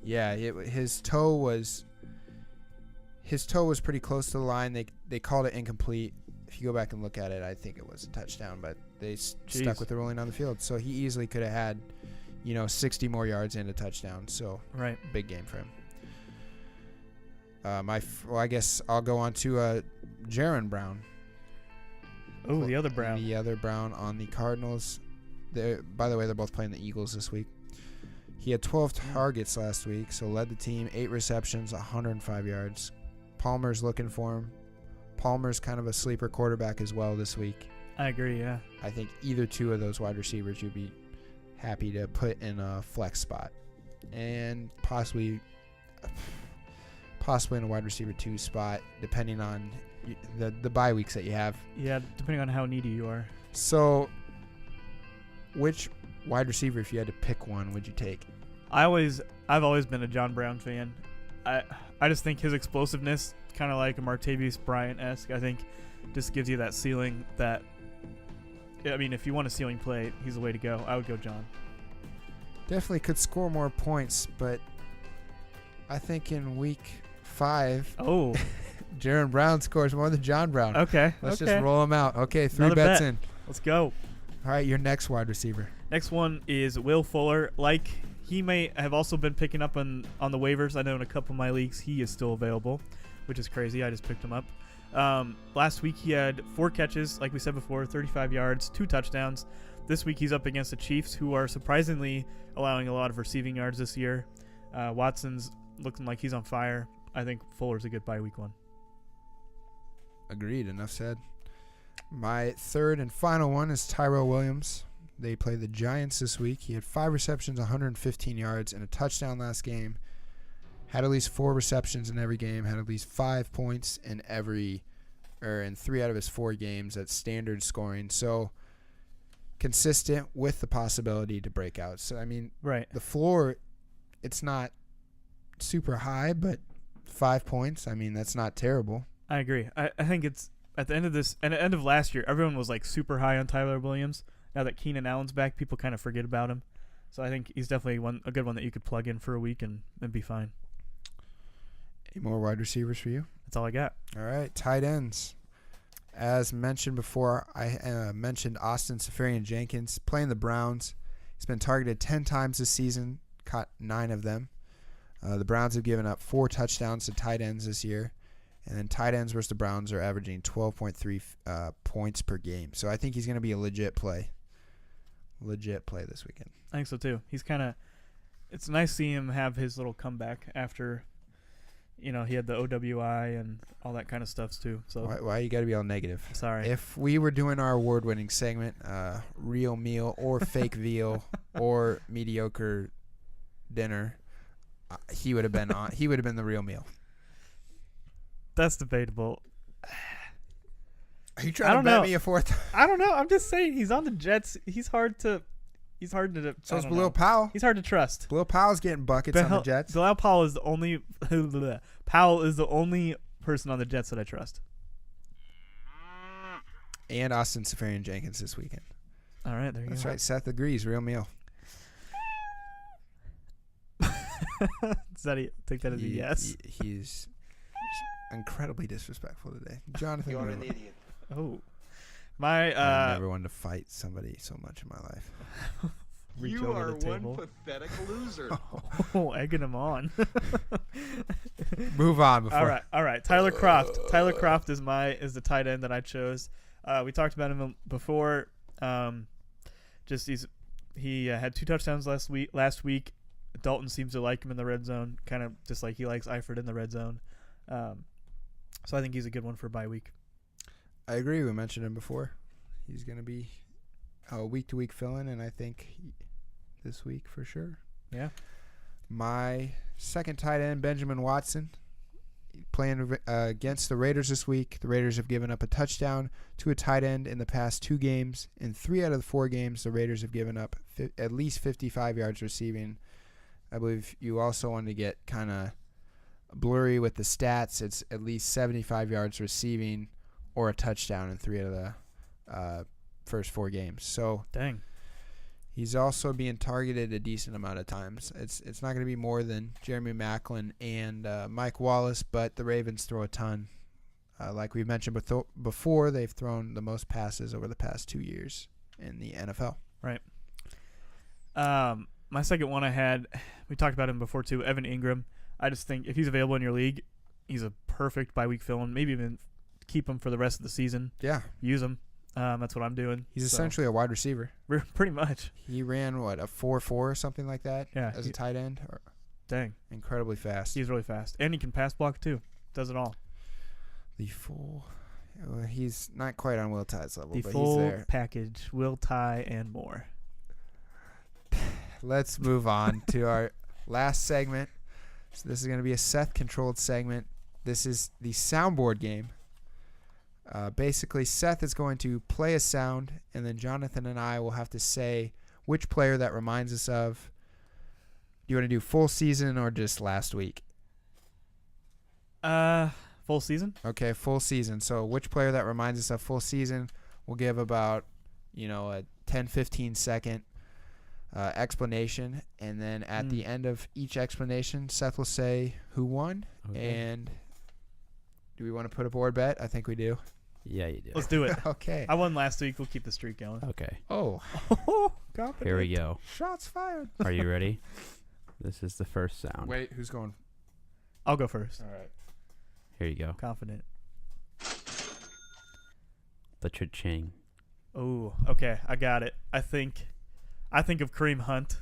yeah, his toe was pretty close to the line. They called it incomplete. If you go back and look at it, I think it was a touchdown, but they stuck with the ruling on the field. So he easily could have had, 60 more yards and a touchdown. So Right. big game for him. I guess I'll go on to Jaron Brown. Oh, the other Brown. The other Brown on the Cardinals. By the way, they're both playing the Eagles this week. He had 12 targets last week, so led the team, 8 receptions, 105 yards. Palmer's looking for him. Palmer's kind of a sleeper quarterback as well this week. I agree, yeah. I think either 2 of those wide receivers you'd be happy to put in a flex spot. And possibly in a wide receiver 2 spot, depending on the bye weeks that you have. Yeah, depending on how needy you are. So, which wide receiver, if you had to pick one, would you take? I've always been a John Brown fan. I just think his explosiveness, kind of like a Martavius Bryant-esque, I think just gives you that ceiling that, I mean, if you want a ceiling play, he's the way to go. I would go John. Definitely could score more points, but I think in week 5, Oh, Jaron Brown scores more than John Brown. okay. Let's okay. just roll him out. Okay, 3 Another bets bet. in. Let's go. All right, your next wide receiver. Next one is Will Fuller. Like, he may have also been picking up on the waivers. I know in a couple of my leagues he is still available, which is crazy. I just picked him up. Last week he had 4 catches, like we said before, 35 yards, 2 touchdowns. This week he's up against the Chiefs, who are surprisingly allowing a lot of receiving yards this year. Watson's looking like he's on fire. I think Fuller's a good bye week 1. Agreed. Enough said. My third and final one is Tyrell Williams. They play the Giants this week. He had 5 receptions, 115 yards, and a touchdown last game. Had at least 4 receptions in every game. Had at least 5 points in in 3 out of his 4 games. That's standard scoring. So consistent with the possibility to break out. So I mean, right. The floor, it's not super high, but 5 points. I mean, that's not terrible. I agree. I think it's at the end of this, and at the end of last year, everyone was like super high on Tyler Williams. Now that Keenan Allen's back, people kind of forget about him. So I think he's definitely a good one that you could plug in for a week and be fine. Any more wide receivers for you? That's all I got. All right, tight ends. As mentioned before, I mentioned Austin Seferian-Jenkins playing the Browns. He's been targeted 10 times this season, caught 9 of them. The Browns have given up 4 touchdowns to tight ends this year. And then tight ends versus the Browns are averaging 12.3 points per game. So I think he's going to be a legit play. Legit play this weekend. I think so too. He's kind of, it's nice to see him have his little comeback after, he had the OWI and all that kind of stuff too. So why you got to be all negative? Sorry. If we were doing our award-winning segment, real meal or fake veal or mediocre dinner, he would have been on. He would have been the real meal. That's debatable. Are you trying to bet me a fourth? I don't know. I'm just saying he's on the Jets. He's hard to. So is Bilal Powell. He's hard to trust. Bilal Powell's getting buckets on the Jets. Bilal Powell is the only. Powell is the only person on the Jets that I trust. And Austin Seferian-Jenkins this weekend. All right, there you go. That's right. Seth agrees. Real meal. Does that take that as a yes? He's incredibly disrespectful today. Jonathan, you're an idiot. Oh, my! I never wanted to fight somebody so much in my life. You are one pathetic loser. Oh, egging him on. Move on. Before. All right. Tyler Kroft. Tyler Kroft is the tight end that I chose. We talked about him before. He had 2 touchdowns last week. Dalton seems to like him in the red zone, kind of just like he likes Eifert in the red zone. So I think he's a good one for bye week. I agree. We mentioned him before. He's going to be a week-to-week fill-in, and I think this week for sure. Yeah. My second tight end, Benjamin Watson, playing against the Raiders this week. The Raiders have given up a touchdown to a tight end in the past 2 games. In 3 out of the 4 games, the Raiders have given up at least 55 yards receiving. I believe you also want to get kind of blurry with the stats. It's at least 75 yards receiving or a touchdown in 3 out of the first 4 games. So dang, he's also being targeted a decent amount of times. It's not going to be more than Jeremy Maclin and Mike Wallace, but the Ravens throw a ton. Like we mentioned before, they've thrown the most passes over the past 2 years in the NFL. Right. My second one we talked about him before too, Evan Ingram. I just think if he's available in your league, he's a perfect bye-week fill-in. Maybe even keep him for the rest of the season. Yeah. Use him. That's what I'm doing. He's essentially a wide receiver. Pretty much. He ran, a 4.4 or something like that as a tight end? Dang. Incredibly fast. He's really fast. And he can pass block too. Does it all. The full. He's not quite on Will Tye's level, but he's there. Full package, Will Tye and more. Let's move on to our last segment. So this is going to be a Seth-controlled segment. This is the soundboard game. Basically, Seth is going to play a sound, and then Jonathan and I will have to say which player that reminds us of. Do you want to do full season or just last week? Full season. Okay, full season. So which player that reminds us of full season? We'll give about, a 10, 15 second explanation. And then at the end of each explanation, Seth will say who won. Okay. And do we want to put a board bet? I think we do. Yeah, you do. Let's do it. Okay. I won last week. We'll keep the streak going. Okay. Oh, Here we go. shots fired. Are you ready? This is the first sound. Wait, who's going? I'll go first. All right. Here you go. Confident. The cha-ching. Oh, okay. I got it. I think of Kareem Hunt.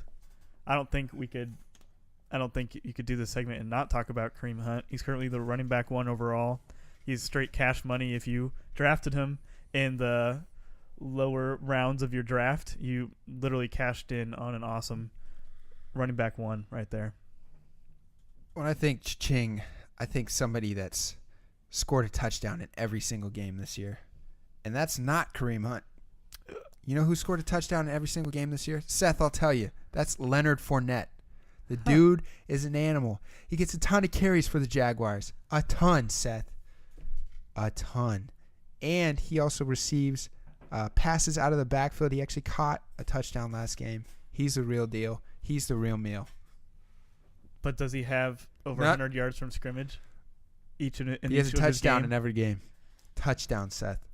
I don't think you could do this segment and not talk about Kareem Hunt. He's currently the running back 1 overall. He's straight cash money. If you drafted him in the lower rounds of your draft, you literally cashed in on an awesome running back 1 right there. When I think Ching, I think somebody that's scored a touchdown in every single game this year. And that's not Kareem Hunt. You know who scored a touchdown in every single game this year? Seth, I'll tell you. That's Leonard Fournette. The dude is an animal. He gets a ton of carries for the Jaguars. A ton, Seth. A ton. And he also receives passes out of the backfield. He actually caught a touchdown last game. He's the real deal. He's the real meal. But does he have over 100 yards from scrimmage? He has a touchdown in every game. Touchdown, Seth.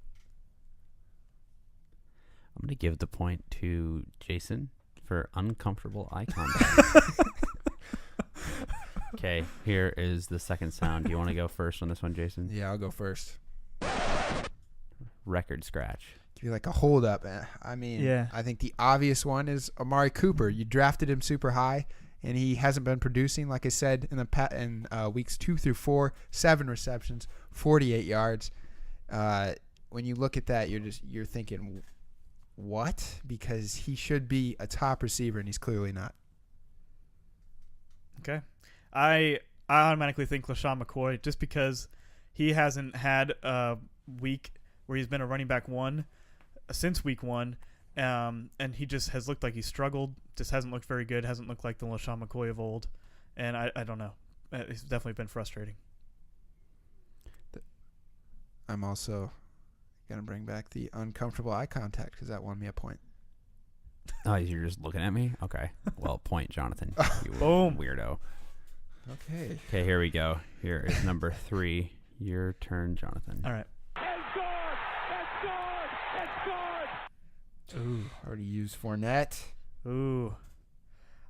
I'm going to give the point to Jason for uncomfortable eye contact. Okay, here is the second sound. Do you want to go first on this one, Jason? Yeah, I'll go first. Record scratch. Give you like a hold up. I mean, Yeah. I think the obvious one is Amari Cooper. You drafted him super high, and he hasn't been producing. Like I said, in weeks 2 through 4, 7 receptions, 48 yards. When you look at that, you're thinking, what? Because he should be a top receiver, and he's clearly not. Okay. I automatically think LaShawn McCoy, just because he hasn't had a week where he's been a running back 1 since week 1, and he just has looked like he struggled, just hasn't looked very good, hasn't looked like the LaShawn McCoy of old, and I don't know. It's definitely been frustrating. I'm also going to bring back the uncomfortable eye contact because that won me a point. Oh, you're just looking at me? Okay. Well, point, Jonathan. You Boom. Weirdo. Okay. Okay, here we go. Here is number 3. Your turn, Jonathan. All right. Ooh, already used Fournette. Ooh.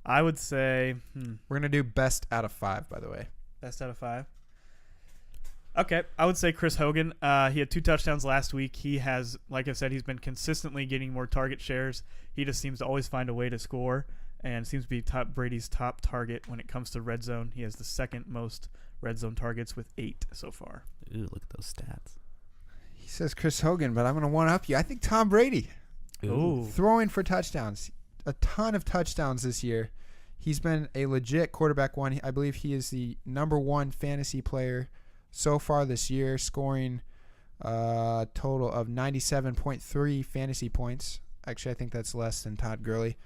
I would say We're going to do best out of 5, by the way. best out of 5. Okay, I would say Chris Hogan. He had 2 touchdowns last week. He has, like I said, he's been consistently getting more target shares. He just seems to always find a way to score and seems to be Brady's top target when it comes to red zone. He has the second most red zone targets with 8 so far. Ooh, look at those stats. He says Chris Hogan, but I'm going to one-up you. I think Tom Brady. Ooh. Throwing for touchdowns. A ton of touchdowns this year. He's been a legit quarterback 1. I believe he is the number 1 fantasy player so far this year, scoring a total of 97.3 fantasy points. Actually, I think that's less than Todd Gurley.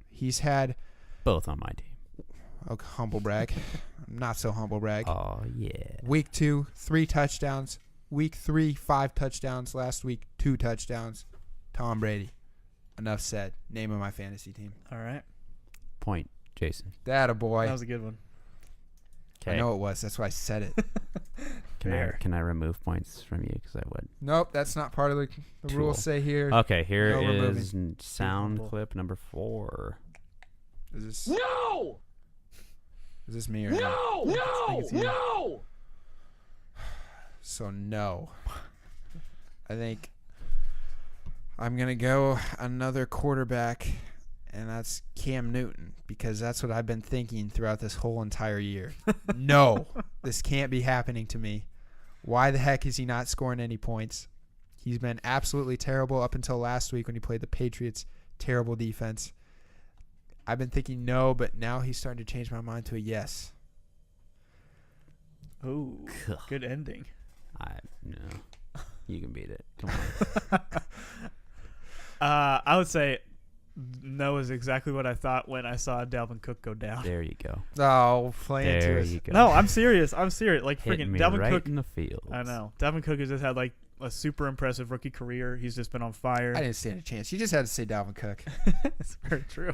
He's had Both on my team. a humble brag. Not so humble brag. Oh, yeah. Week 2, 3 touchdowns. Week 3, 5 touchdowns. Last week, 2 touchdowns. Tom Brady. Enough said. Name of my fantasy team. All right. Point, Jason. That a boy. That was a good one. Okay. I know it was. That's why I said it. Can I remove points from you? Because I would. Nope, that's not part of the Tool. rules. Say here. Okay, here No is removing. sound Humble. clip number 4. Is this No! is this me or No! think No! it's you. No! So no. I think I'm gonna go another quarterback, and that's Cam Newton, because that's what I've been thinking throughout this whole entire year. No, this can't be happening to me. Why the heck is he not scoring any points? He's been absolutely terrible up until last week when he played the Patriots. Terrible defense. I've been thinking no, but now he's starting to change my mind to a yes. Ooh, good ending. No. You can beat it. Come on. I would say that was exactly what I thought when I saw Dalvin Cook go down. There you go. Oh, play into There it. you go. No, I'm serious. Like Hitting freaking me Dalvin right Cook. in the field. I know. Dalvin Cook has just had like a super impressive rookie career. He's just been on fire. I didn't stand a chance. You just had to say Dalvin Cook. It's very true.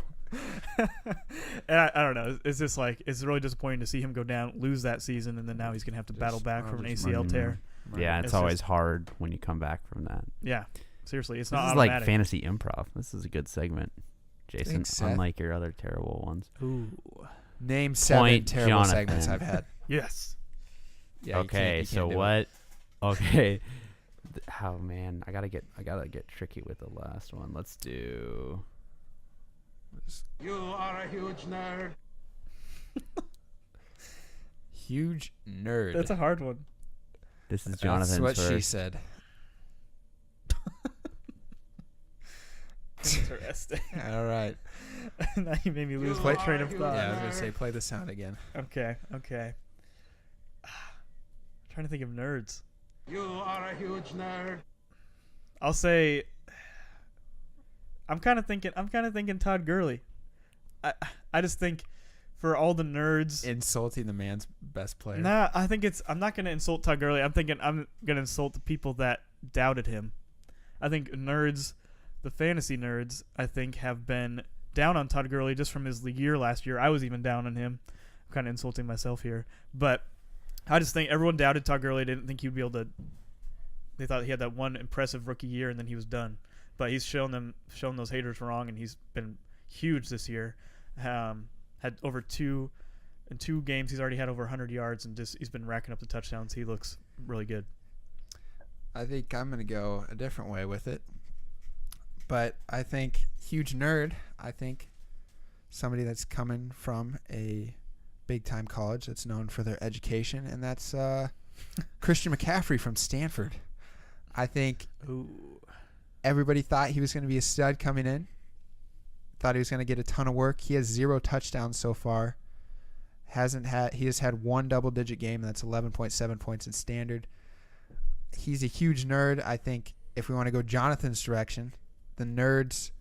And I don't know. It's just like it's really disappointing to see him go down, lose that season, and then now he's gonna have to battle back from an ACL tear. Yeah, It's it's always just- hard when you come back from that. Yeah, seriously, it's This not is automatic. like fantasy improv. This is a good segment, Jason. Thanks, Seth. Unlike your other terrible ones. Ooh, Name 7 Point terrible Jonathan. segments I've had. yes. Yeah, Okay, you so can't do what? Okay. Oh man, I gotta get tricky with the last one. Let's do. You are a huge nerd. Huge nerd. That's a hard one. This is Jonathan's That's what she first. said. Interesting. All right. Now you made me lose You my are train of a huge thought. Yeah, I was going to say play the sound again. Okay. Trying to think of nerds. You are a huge nerd. I'll say. I'm kind of thinking Todd Gurley. I just think for all the nerds. Insulting the man's best player. Nah, I think I'm not gonna insult Todd Gurley. I'm thinking I'm gonna insult the people that doubted him. I think nerds, the fantasy nerds, I think have been down on Todd Gurley just from his year last year. I was even down on him. I'm kind of insulting myself here, but I just think everyone doubted Todd Gurley. Didn't think he'd be able to. They thought he had that one impressive rookie year and then he was done. But he's shown those haters wrong, and he's been huge this year. Had over in 2 games, he's already had over 100 yards, and he's been racking up the touchdowns. He looks really good. I think I'm going to go a different way with it. But I think huge nerd, I think somebody that's coming from a big-time college that's known for their education, and that's Christian McCaffrey from Stanford. I think everybody thought he was going to be a stud coming in. Thought he was going to get a ton of work. He has 0 touchdowns so far. He has had 1 double-digit game, and that's 11.7 points in standard. He's a huge nerd. I think if we want to go Jonathan's direction, the nerds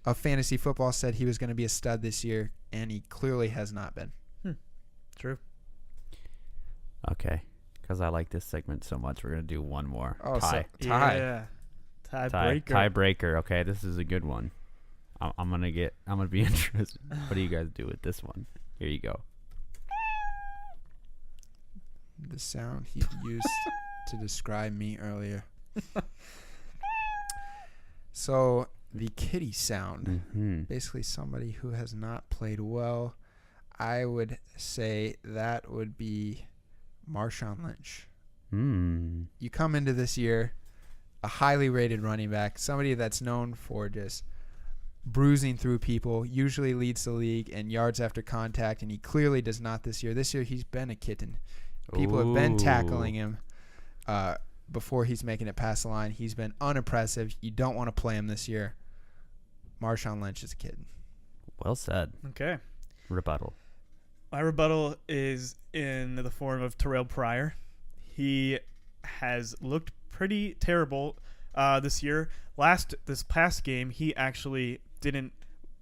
of fantasy football said he was going to be a stud this year, and he clearly has not been. True. Okay, because I like this segment so much, we're gonna do one more. Oh, tie. so tie. Yeah. Tiebreaker. Tiebreaker. Okay, this is a good one. I'm gonna be interested. What do you guys do with this one? Here you go. The sound he used to describe me earlier. So the kitty sound, Mm-hmm. basically somebody who has not played well. I would say that would be Marshawn Lynch. You come into this year a highly rated running back, somebody that's known for just bruising through people, usually leads the league in yards after contact, and he clearly does not this year. This year he's been a kitten. People have been tackling him before he's making it past the line. He's been unimpressive. You don't want to play him this year. Marshawn Lynch is a kid. Well said. Okay. Rebuttal. My rebuttal is in the form of Terrell Pryor. He has looked pretty terrible this year. This past game, he actually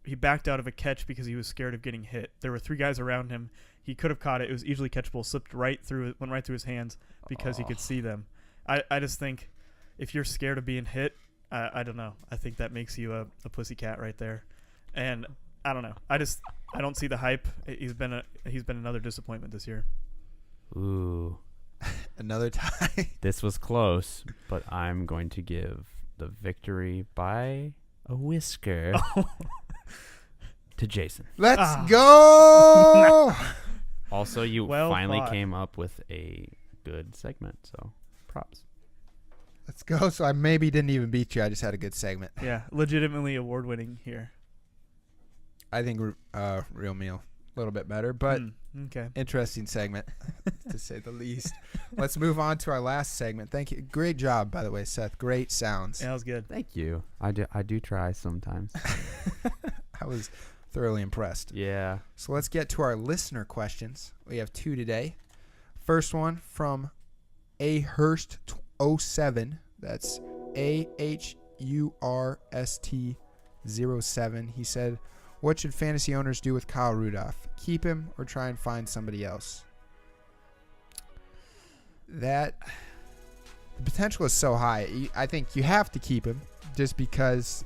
he backed out of a catch because he was scared of getting hit. There were 3 guys around him. He could have caught it. It was easily catchable. Went right through his hands because he could see them. I just think if you're scared of being hit, I don't know. I think that makes you a pussycat right there. And I don't know. I don't see the hype. He's been another disappointment this year. Ooh. Another tie. This was close, but I'm going to give the victory by a whisker to Jason. Let's go. Also, you Well finally fought. came up with a good segment, so props. Let's go. So I maybe didn't even beat you. I just had a good segment. Yeah, legitimately award-winning here. I think Real Meal a little bit better, but Okay. interesting segment to say the least. Let's move on to our last segment. Thank you. Great job, by the way, Seth. Great sounds. Yeah, that was good. Thank you. I do try sometimes. I was thoroughly impressed. Yeah. So let's get to our listener questions. We have 2 today. First one from Ahurst07. That's AHURST07. He said, What should fantasy owners do with Kyle Rudolph? Keep him or try and find somebody else? The potential is so high. I think you have to keep him just because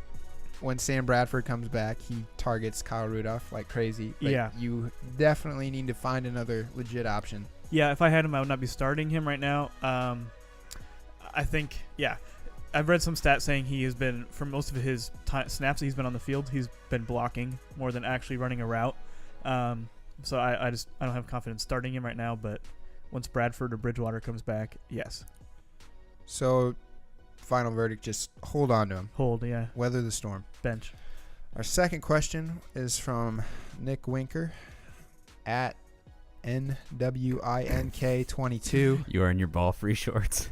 when Sam Bradford comes back, he targets Kyle Rudolph like crazy. But Yeah. you definitely need to find another legit option. Yeah, if I had him, I would not be starting him right now. I think, yeah. I've read some stats saying he has been, for most of his snaps that he's been on the field, he's been blocking more than actually running a route. So I don't have confidence starting him right now, but once Bradford or Bridgewater comes back, yes. So, final verdict, just hold on to him. Hold, yeah. Weather the storm. Bench. Our second question is from Nick Winker at NWINK22. You are in your ball-free shorts.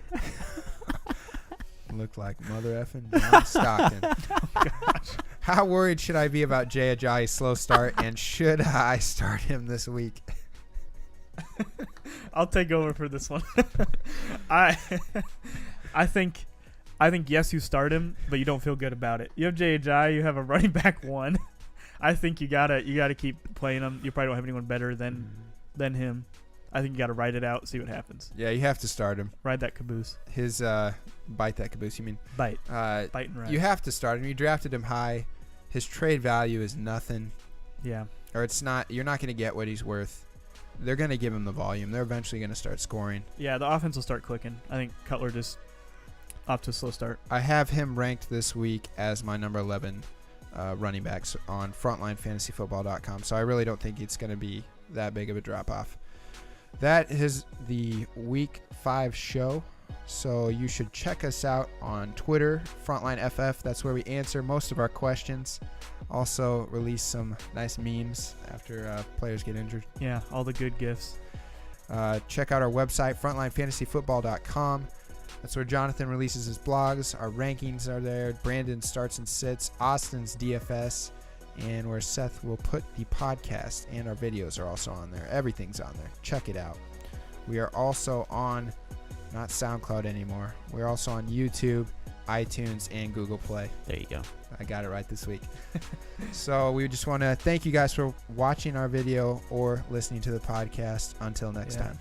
Look like mother effing John Stockton. Oh, gosh. How worried should I be about Jay Ajayi's slow start, and should I start him this week? I'll take over for this one. I think yes, you start him, but you don't feel good about it. You have Jay Ajayi, you have a running back 1. I think you gotta keep playing him. You probably don't have anyone better than him. I think you gotta ride it out, see what happens. Yeah, you have to start him. Ride that caboose. His bite that caboose. You mean Bite and ride. You have to start him. You drafted him high. His trade value is nothing. Yeah. Or it's not. You're not going to get what he's worth. They're going to give him the volume. They're eventually going to start scoring. Yeah, the offense will start clicking. I think Cutler just off to a slow start. I have him ranked this week as my number 11 running backs on frontlinefantasyfootball.com. So I really don't think it's going to be that big of a drop off. That is the week 5 show. So you should check us out on Twitter, FrontlineFF. That's where we answer most of our questions. Also release some nice memes after players get injured. Yeah, all the good gifts. Check out our website, frontlinefantasyfootball.com. That's where Jonathan releases his blogs. Our rankings are there. Brandon starts and sits. Austin's DFS. And where Seth will put the podcast, and our videos are also on there. Everything's on there. Check it out. We are also on, not SoundCloud anymore. We're also on YouTube, iTunes, and Google Play. There you go. I got it right this week. So we just want to thank you guys for watching our video or listening to the podcast. Until next time.